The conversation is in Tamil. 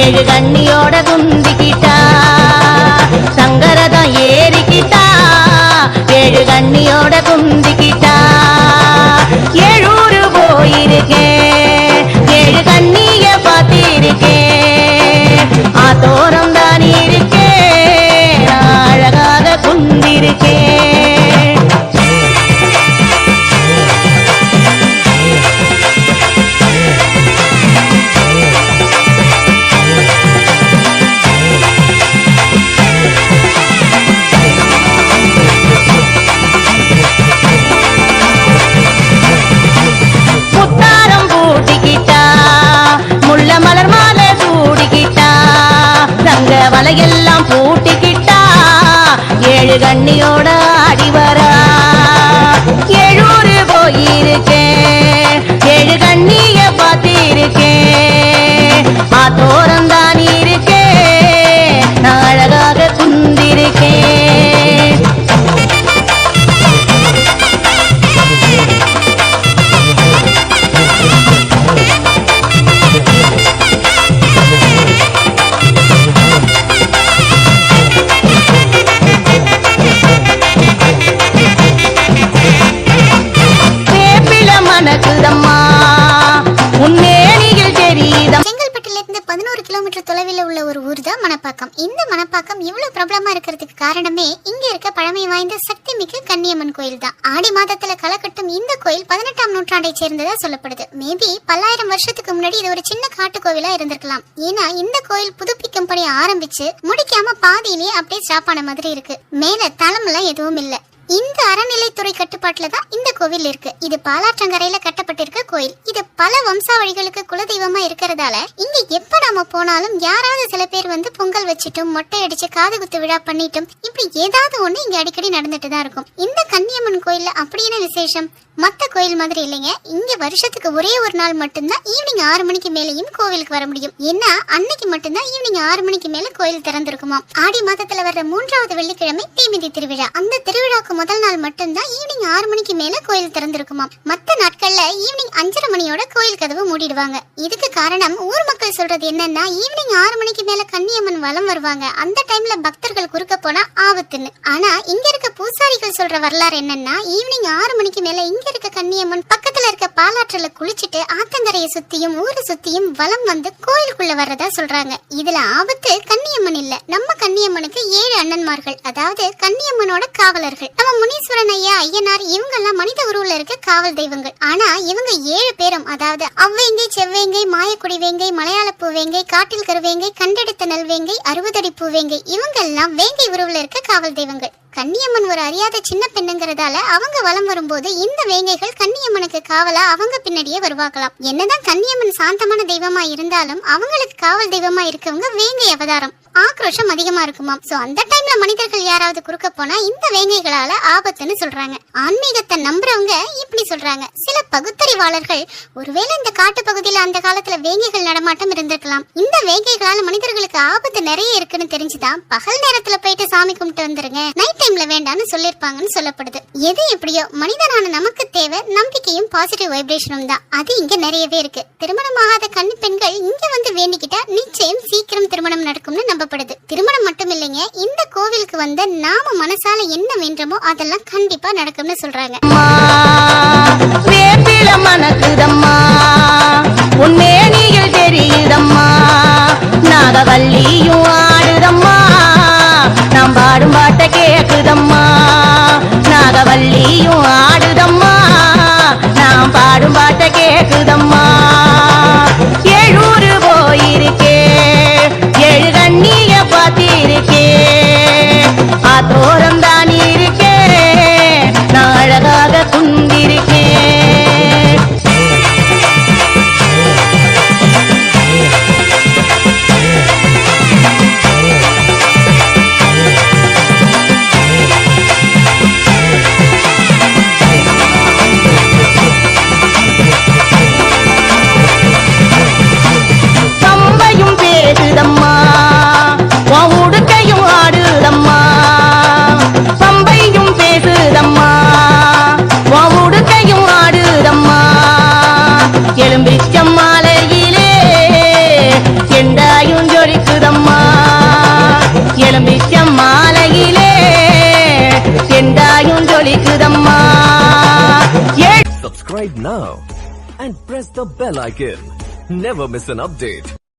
ஏழு கண்ணியோட குந்திக்கிட்டா சங்கரதம் ஏறிக்கிட்டா ஏழு கண்ணியோட குந்திக்கிட்டா ஏழூரு போயிருக்கேன் ஏழு கண்ணிய பார்த்திருக்கேன் ஆத்தோரம் தான் இருக்கேன் அழகாக குந்திருக்கேன் வலையெல்லாம் பூட்டிக்கிட்டா ஏழு கண்ணியோட அடிவரா ஏழூரு போயிருக்கேன் ஏழு கண்ணிய பார்த்திருக்கேன் ஆத்தோரந்தான் இருக்கேன் நான் அழகாக குந்திருக்கேன் மணப்பாக்கம். இந்த மணப்பாக்கம் இவ்வளவு பிரபலமா இருக்கிறதுக்கு காரணமே இங்க இருக்க பழமை வாய்ந்த சக்தி மிக்க கன்னியம்மன் கோயில் தான். ஆடி மாதத்துல களை கட்டும் இந்த கோயில் 18ஆம் நூற்றாண்டை சேர்ந்ததா சொல்லப்படுது. மேபி பல்லாயிரம் வருஷத்துக்கு முன்னாடி இது ஒரு சின்ன காட்டு கோவிலா இருந்திருக்கலாம். ஏன்னா இந்த கோயில் புதுப்பிக்கும் பணி ஆரம்பிச்சு முடிக்காம பாதியிலேயே அப்படியே ஸ்டாப் ஆன மாதிரி இருக்கு. மேல தளம் எல்லாம் எதுவும் இல்ல. இந்த அறநிலைத்துறை கட்டுப்பாட்டுல தான் இந்த கோவில் இருக்கு. இது பாலாற்றங்கரையில கட்டப்பட்டிருக்க கோயில். இது பல வம்சாவழிகளுக்கு குலதெய்வமா இருக்கிறதால இங்க எப்ப நாம போனாலும் யாராவது சில பேர் வந்து பொங்கல் வச்சிட்டும் மொட்டை அடிச்சு காது குத்து விழா பண்ணிட்டும் இப்படி ஏதாவது ஒண்ணு இங்க அடிக்கடி நடந்துட்டு தான் இருக்கும். இந்த கன்னியம்மன் கோயில்ல அப்படி என்ன விசேஷம்? மத்த கோயில் மாதிரி இல்லைங்க. இங்க வருஷத்துக்கு ஒரே ஒரு நாள் மட்டும்தான் ஈவினிங் 6 மணிக்கு மேலேயும் கோவிலுக்கு வர முடியும். ஏன்னா அன்னைக்கு மட்டும்தான் ஈவினிங் 6 மணிக்கு மேல கோயில் திறந்திருக்குமா. ஆடி மாதத்துல வர்ற 3வது வெள்ளிக்கிழமை தீமிதி திருவிழா. அந்த திருவிழாக்கு முதல் நாள் மட்டும்தான் ஈவினிங் 6 மணிக்கு மேல கோயில் திறந்திருக்குமா. மத்த நாட்கள்ல ஈவினிங் 5:30 மணியோட கோயில் கதவு மூடிடுவாங்க. இதுக்கு காரணம் ஊர் மக்கள் சொல்றது என்னன்னா ஈவினிங் 6 மணிக்கு மேல கன்னியம்மன் வலம் வருவாங்க. அந்த டைம்ல பக்தர்கள் குறுக்க போனா ஆபத்துன்னு. ஆனா இங்க இருக்க பூசாரிகள் சொல்ற வரலாறு என்னன்னா ஈவினிங் 6 மணிக்கு மேல இங்க இருக்க கன்னியம்மன் பக்கத்துல இருக்க பாலாற்றல குளிச்சுட்டு ஆத்தங்கரையை சுத்தியும் ஊரை சுத்தியும் வலம் வந்து கோயிலுக்குள்ள வர்றதா சொல்றாங்க. இதுல ஆபத்து கன்னியம்மன் இல்ல, நம்ம கன்னியம்மனுக்கு 7 அண்ணன்மார்கள், அதாவது கன்னியம்மனோட காவலர்கள். நம்ம முனீஸ்வரன் ஐயா, ஐயனார் இவங்க எல்லாம் மனித உருவுல இருக்க காவல் தெய்வங்கள். ஆனா இவங்க 7 பேரும், அதாவது அவ்வேங்கை, செவ்வேங்கை, மாயக்குடி வேங்கை, மலையாள பூவேங்கை, காட்டில் கருவேங்கை, கண்டெடுத்த நல்வேங்கை, 60 அடி பூவேங்கை, இவங்க எல்லாம் வேங்கை உருவுல இருக்க காவல் தெய்வங்கள். கன்னியம்மன் ஒரு அறியாத சின்ன பெண்ணுங்கிறதால அவங்க வலம் வரும்போது இந்த வேங்கைகள் கன்னியம்மனுக்கு காவலா அவங்க பின்னாடியே வருவாங்களாம். என்னதான் கன்னியம்மன் சாந்தமான தெய்வமா இருந்தாலும் அவங்களுக்கு காவல் தெய்வமா இருக்கவங்க வேங்கை அவதாரம். ஆக்ரோஷம் அதிகமா இருக்குமாம். சோ அந்த டைம்ல மனிதர்கள் யாராவது குறுக்க போனா இந்த வேங்கைகளால ஆபத்துன்னு சொல்றாங்க. ஆன்மீகத்தை நம்புறவங்க இப்படி சொல்றாங்க. சில பகுத்தறிவாளர்கள் ஒருவேளை இந்த காட்டு பகுதியில அந்த காலத்துல வேங்கைகள் நடமாட்டம் இருந்திருக்கலாம். இந்த வேங்கைகளால மனிதர்களுக்கு ஆபத்து நிறைய இருக்குன்னு தெரிஞ்சுதான் பகல் நேரத்துல போயிட்டு சாமி கும்பிட்டு வந்துருங்க, நைட் டைம்ல வேண்டாம்னு சொல்லிருப்பாங்கன்னு சொல்லப்படுது. எது எப்படியோ மனிதனான நமக்கு தேவை நம்பிக்கையும் பாசிட்டிவ் வைப்ரேஷனும் தான். அது இங்க நிறையவே இருக்கு. திருமணமாகாத கன்னி பெண்கள் இங்க வந்து வேண்டிக்கிட்டா நிச்சயம் சீக்கிரம் திருமணம் நடக்கும்னு நம்ப. திருமணம் மட்டும் இல்லைங்க, இந்த கோவிலுக்கு வந்து நாம மனசால என்ன வேண்டுமோ அதெல்லாம் கண்டிப்பா நடக்கும்னு சொல்றாங்க. வேப்பில மனக்குதம்மா உன்மேனியில் தெரியுதம்மா, நாகவல்லியும் ஆடுதம்மா, நாம் பாடும் பாட்ட கேக்குதம்மா, நாகவல்லியும் ஆடுதம்மா, நாம் பாடும் பாட்ட கேக்குதம்மா. ஏழூரு போயிருக்கே ஏழு கண்ணிய பார்த்திருக்கேன் ஆத்தோரம் தான் இருக்கேன் நான் அழகாக குந்திருக்கேன். எலும்பிச்சம் மாலையிலே எந்தாயும் ஜொலிக்குதம்மா. Subscribe now and press the bell icon. Never miss an update.